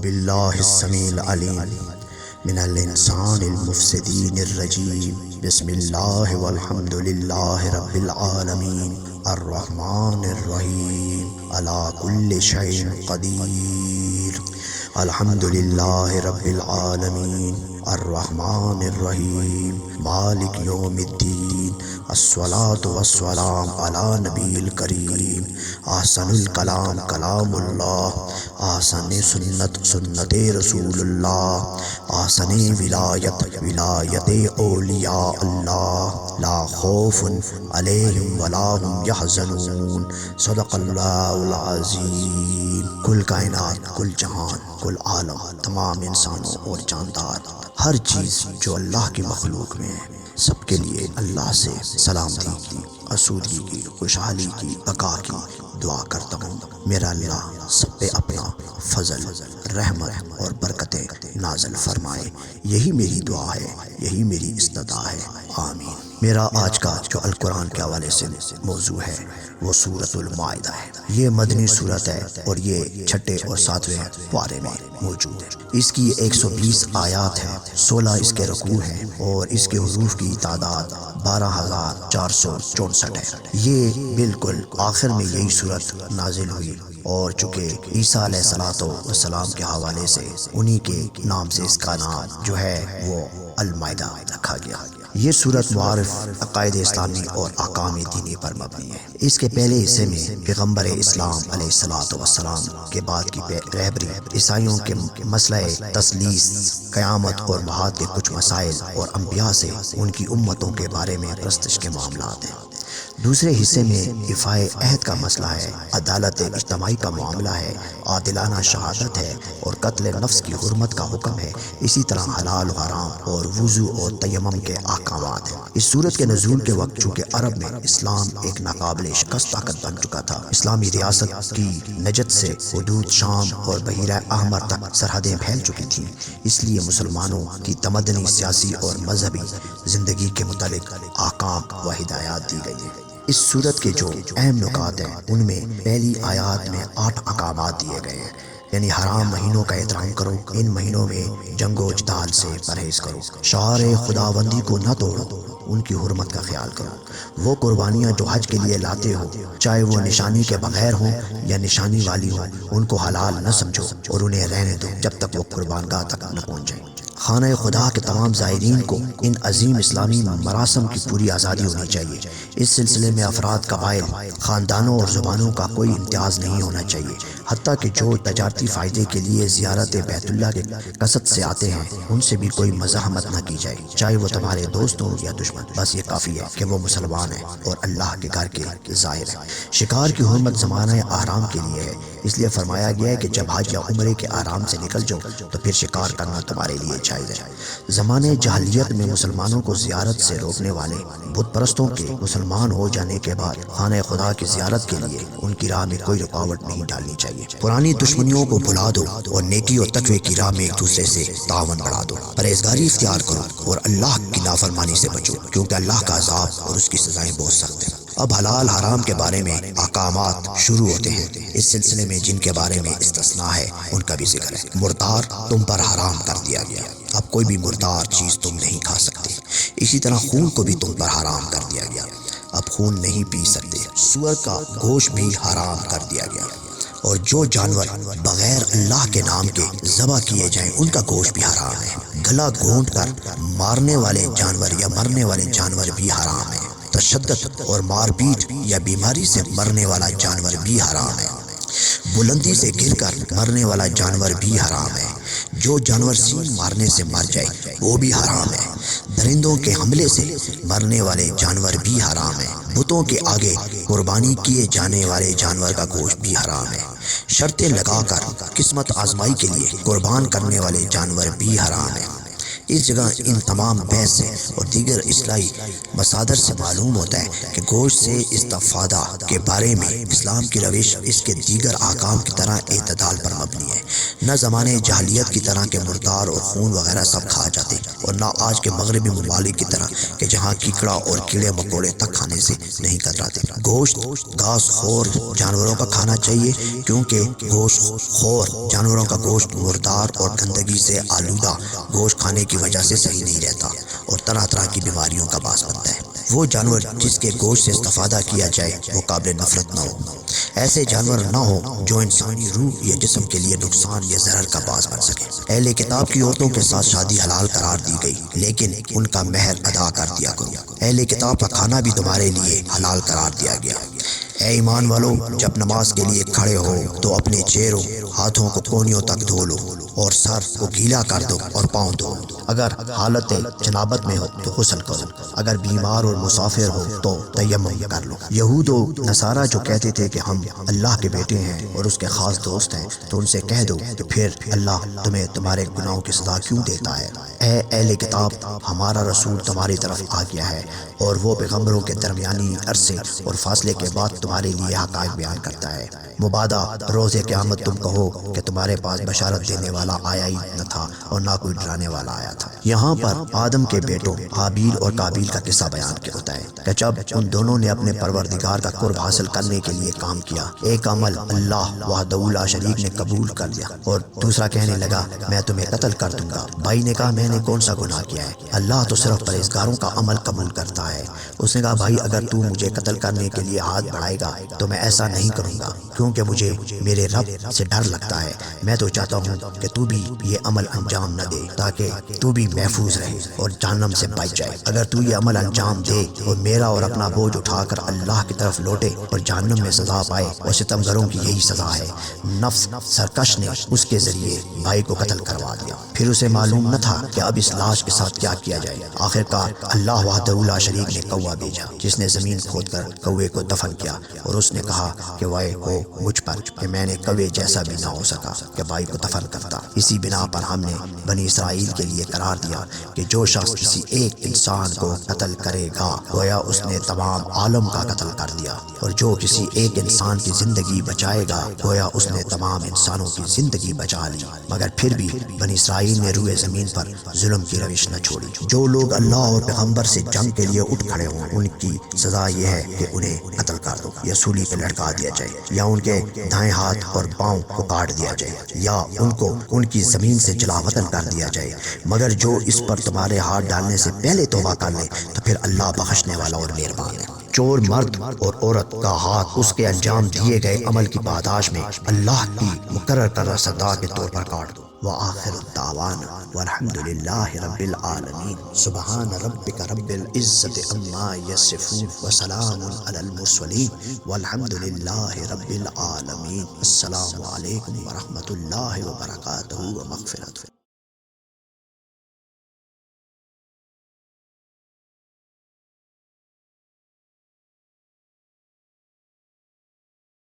باللہ السمیع العلیم من الانسان المفسدین الرجیم بسم اللہ والحمد للہ رب العالمین الرحمن الرحیم علی کل شیء قدیر الحمد للہ رب العالمین الرحمن الرحیم مالک یوم الدین الصلاۃ والسلام علی نبی الکریم احسن الکلام کلام اللہ احسن سنت سنت رسول اللہ احسن ولایت ولایت اولیاء اللہ لا خوف علیہم ولا هم یحزنون صدق اللہ العظیم۔ کل کائنات، کل جہان، کل عالم، تمام انسانوں اور جاندار، ہر چیز جو اللہ کی مخلوق میں ہے، سب کے لیے اللہ سے سلامتی کی، آسودگی کی، خوشحالی کی، بقا کی دعا کرتا ہوں۔ میرا اللہ سب پہ اپنا فضل، رحمت اور برکتیں نازل فرمائے، یہی میری دعا ہے، یہی میری استدعا ہے، آمین۔ میرا آج کا جو القرآن کے حوالے سے موضوع ہے وہ سورۃ المائدہ ہے۔ یہ مدنی سورت ہے اور یہ چھٹے اور ساتویں پارے میں موجود ہے۔ اس کی 120 آیات ہیں، 16 اس کے رکوع ہیں اور اس کے حروف کی تعداد 12,464 ہے۔ یہ بالکل آخر میں یہی صورت نازل ہوئی اور چونکہ عیسیٰ علیہ السلام کے حوالے سے انہی کے نام سے اس کا نام جو ہے وہ المائدہ رکھا گیا۔ یہ صورت معارف عقائد اسلامی اور احکام دینی پر مبنی ہے۔ اس کے پہلے حصے میں پیغمبر اسلام علیہ السلام کے بعد کی رہبری، عیسائیوں کے مسئلہ تثلیث، قیامت اور معاد کے کچھ مسائل اور انبیاء سے ان کی امتوں کے بارے میں پرستش کے معاملات ہیں۔ دوسرے حصے میں ایفاء عہد کا مسئلہ ہے، عدالت اجتماعی کا معاملہ ہے، عادلانہ شہادت ہے اور قتل نفس کی حرمت کا حکم ہے، اسی طرح حلال و حرام اور وضو اور تیمم کے احکامات ہیں۔ اس صورت کے نزول کے وقت چونکہ عرب میں اسلام ایک ناقابل شکست طاقت بن چکا تھا، اسلامی ریاست کی نجد سے حدود شام اور بحیرہ احمر تک سرحدیں پھیل چکی تھیں، اس لیے مسلمانوں کی تمدنی، سیاسی اور مذہبی زندگی کے متعلق احکام و ہدایات دی گئی ہیں۔ اس صورت کے جو اہم نکات ہیں ان میں پہلی آیات میں 8 احکامات دیے گئے ہیں، یعنی حرام مہینوں کا احترام کرو، ان مہینوں میں جنگ و جدال سے پرہیز کرو، شعائر خداوندی کو نہ توڑو، ان کی حرمت کا خیال کرو، وہ قربانیاں جو حج کے لیے لاتے ہو چاہے وہ نشانی کے بغیر ہوں یا نشانی والی ہوں، ان کو حلال نہ سمجھو اور انہیں رہنے دو جب تک وہ قربان گاہ تک نہ پہنچ جائیں۔ خانہ خدا کے تمام زائرین کو ان عظیم اسلامی مراسم کی پوری آزادی ہونی چاہیے۔ اس سلسلے میں افراد، قبائل، خاندانوں اور زبانوں کا کوئی امتیاز نہیں ہونا چاہیے، حتیٰ کہ جو تجارتی فائدے کے لیے زیارت بیت اللہ کے قصد سے آتے ہیں ان سے بھی کوئی مزاحمت نہ کی جائے، چاہے وہ تمہارے دوست ہوں یا دشمن، بس یہ کافی ہے کہ وہ مسلمان ہیں اور اللہ کے گھر کے زائر ہیں۔ شکار کی حرمت زمانہ احرام کے لیے ہے، اس لیے فرمایا گیا ہے کہ جب حج یا عمرے کے احرام سے نکل جاؤ تو پھر شکار کرنا تمہارے لیے جائز ہے۔ زمانے جاہلیت میں مسلمانوں کو زیارت سے روکنے والے بت پرستوں کے مسلمان ہو جانے کے بعد خانہ خدا کی زیارت کے لیے ان کی راہ میں کوئی رکاوٹ نہیں ڈالنی چاہیے۔ پرانی دشمنیوں کو بھلا دو اور نیکی اور تقوی کی راہ میں ایک دوسرے سے تعاون بڑھا دو، پرہیزگاری اختیار کرو اور اللہ کی نافرمانی سے بچو، کیونکہ اللہ کا عذاب اور اس کی سزائیں بہت سخت ہیں۔ اب حلال حرام کے بارے میں احکامات شروع ہوتے ہیں۔ اس سلسلے میں جن کے بارے میں استثناء ہے ان کا بھی ذکر ہے۔ مردار تم پر حرام کر دیا گیا، اب کوئی بھی مردار چیز تم نہیں کھا سکتے۔ اسی طرح خون کو بھی تم پر حرام کر دیا گیا، اب خون نہیں پی سکتے۔ سور کا گوشت بھی حرام کر دیا گیا، اور جو جانور بغیر اللہ کے نام کے ذبح کیے جائیں ان کا گوشت بھی حرام ہے۔ گلا گھونٹ کر مارنے والے جانور یا مرنے والے جانور بھی حرام ہے۔ تشدد اور مار پیٹ یا بیماری سے مرنے والا جانور بھی حرام ہے۔ بلندی سے گر کر مرنے والا جانور بھی حرام ہے۔ جو جانور سینگ مارنے سے مر جائے وہ بھی حرام ہے۔ درندوں کے حملے سے مرنے والے جانور بھی حرام ہے۔ بتوں کے آگے قربانی کیے جانے والے جانور کا گوشت بھی حرام ہے۔ شرطیں لگا کر قسمت آزمائی کے لیے قربان کرنے والے جانور بھی حرام ہے۔ اس جگہ ان تمام بحث سے اور دیگر اصلاحی مصادر سے معلوم ہوتا ہے کہ گوشت سے استفادہ کے بارے میں اسلام کی روش اس کے دیگر احکام کی طرح اعتدال پر مبنی ہے۔ نہ زمانے جاہلیت کی طرح کے مردار اور خون وغیرہ سب کھا جاتے، اور نہ آج کے مغربی ممالک کی طرح کہ جہاں کیکڑا اور کیڑے مکوڑے تک کھانے سے نہیں کتراتے۔ گوشت گھاس خور جانوروں کا کھانا چاہیے، کیونکہ گوشت خور جانوروں کا گوشت مردار اور گندگی سے آلودہ گوشت کھانے کی وجہ سے صحیح نہیں رہتا اور طرح طرح کی بیماریوں کا باعث بنتا ہے۔ وہ جانور جس کے گوشت سے استفادہ کیا جائے وہ قابل نفرت نہ ہو۔ ایسے جانور نہ ہوں جو انسانی روح یا جسم کے لیے نقصان یا ضرر کا باعث بن سکے۔ اہل کتاب کی عورتوں کے ساتھ شادی حلال قرار دی گئی، لیکن ان کا مہر ادا کر دیا کرو۔ اہل کتاب کا کھانا بھی تمہارے لیے حلال قرار دیا گیا۔ اے ایمان والو، جب نماز کے لیے کھڑے ہو تو اپنے چہروں ہاتھوں کو کونیوں تک دھو لو اور سر کو گیلا کر دو اور پاؤں دھو۔ اگر حالت جنابت میں ہو تو غسل کرو، اگر بیمار اور مسافر ہو تو تیمم کر لو۔ یہود و نصارہ جو کہتے تھے کہ ہم اللہ کے بیٹے ہیں اور اس کے خاص دوست ہیں، تو ان سے کہہ دو کہ پھر اللہ تمہیں تمہارے گناہوں کی سزا کیوں دیتا ہے؟ اے اہل کتاب، ہمارا رسول تمہاری طرف آ گیا ہے اور وہ پیغمبروں کے درمیانی عرصے اور فاصلے کے بعد تمہارے لیے حقائق بیان کرتا ہے۔ مبادہ روز قیامت تم کہو کہ تمہارے پاس بشارت دینے والا آیا ہی نہ تھا اور نہ کوئی ڈرانے والا آیا تھا۔ یہاں پر آدم کے بیٹوں حابیل اور قابیل کا قصہ بیان کیا ہوتا ہے کہ جب ان دونوں نے اپنے پروردگار کا قرب حاصل کرنے کے لیے کام کیا، ایک عمل اللہ وحدہ لا شریک نے قبول کر لیا اور دوسرا کہنے لگا میں تمہیں قتل کر دوں گا۔ بھائی نے کہا میں نے کون سا گناہ کیا ہے؟ اللہ تو صرف پرہیزگاروں کا عمل قبول کرتا ہے۔ اس نے کہا بھائی اگر تو مجھے قتل کرنے کے لیے ہاتھ بڑھائے گا تو میں ایسا نہیں کروں گا، کیونکہ مجھے میرے رب سے ڈر لگتا ہے۔ میں تو چاہتا ہوں کہ تو بھی یہ عمل انجام نہ دے تاکہ تو بھی محفوظ رہے اور جہنم سے بچ جائے۔ اگر تو یہ عمل انجام دے اور میرا اور اپنا بوجھ اٹھا کر اللہ کی طرف لوٹے اور جہنم میں سزا پائے، اور ستمگروں کی یہی سزا ہے۔ نفس سرکش نے اس کے ذریعے بھائی کو قتل کروا دیا۔ پھر اسے معلوم نہ تھا کہ اب اس لاش کے ساتھ کیا کیا جائے۔ آخرکار اللہ وحدہ لا شریک نے کوا بھیجا، جس نے زمین کھود کر کوے کو دفن کیا، اور اس نے کہا کہ وائے ہو مجھ پر کہ میں نے کوے جیسا بھی نہ ہو سکا کہ بھائی کو دفن کرتا۔ اسی بنا پر ہم نے بنی اسرائیل کے لیے قرار دیا کہ جو شخص کسی ایک انسان کو قتل کرے گا گویا اس نے تمام عالم کا قتل کر دیا، اور جو کسی ایک انسان کی زندگی بچائے گا گویا اس نے تمام انسانوں کی زندگی بچا لی۔ مگر پھر بھی بنی اسرائیل نے روئے زمین پر ظلم کی روش نہ چھوڑی۔ جو لوگ اللہ اور پیغمبر سے جنگ کے لیے اٹھ کھڑے ہوں ان کی سزا یہ ہے کہ انہیں قتل کر دو یا سولی پہ لٹکا دیا جائے، یا ان کے دائیں ہاتھ اور پاؤں کو کاٹ دیا جائے، یا ان کو ان کی زمین سے جلا وطن کر دیا جائے۔ مگر جو اس پر تمہارے ہاتھ ڈالنے سے پہلے توبہ کر لے تو پھر اللہ بخشنے والا اور مہربان ہے۔ چور مرد اور عورت کا ہاتھ اس کے انجام دیے گئے عمل کی پاداش میں اللہ کی مقرر کردہ سزا کے طور پر کاٹ دو۔ وآخر الدعوانا والحمد للہ رب العالمین۔ سبحان ربک رب العزت عما یصفون وسلام علی المرسلین والحمد للہ رب العالمین۔ السلام علیکم ورحمۃ اللہ وبرکاتہ ومغفرۃ۔